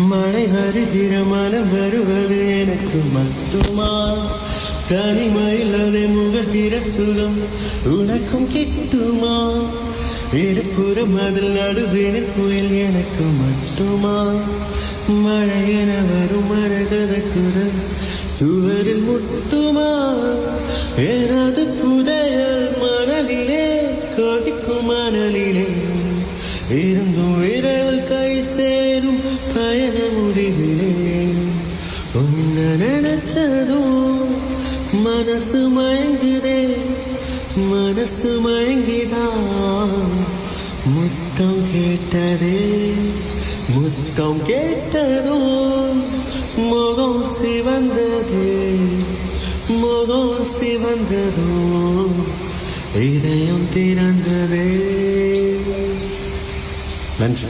மழை வருகிற மனம் வருவது எனக்கு மட்டுமா? தனிமையில் அதை முகர்கிற சுகம் உனக்கும் கிட்டுமா? இருபுறம் அதில் நடுவினில் புயல் எனக்கு மட்டுமா? மழை என வரும் மனகத குரல் சுவரில் முட்டுமா? எனது புதையல் மணலிலே கொதிக்கும் மணலிலே இருந்தும் விரைவில் கை சேரும் பயண முடிவிலே உன்ன நினைச்சதும் மனசு மயங்குதே, மனசு மயங்கிதான் முத்தம் கேட்டதே. முத்தம் கேட்டதும் முகம் சிவந்ததே, முகம் சிவந்ததும் இதயம் திறந்ததே. நன்றி.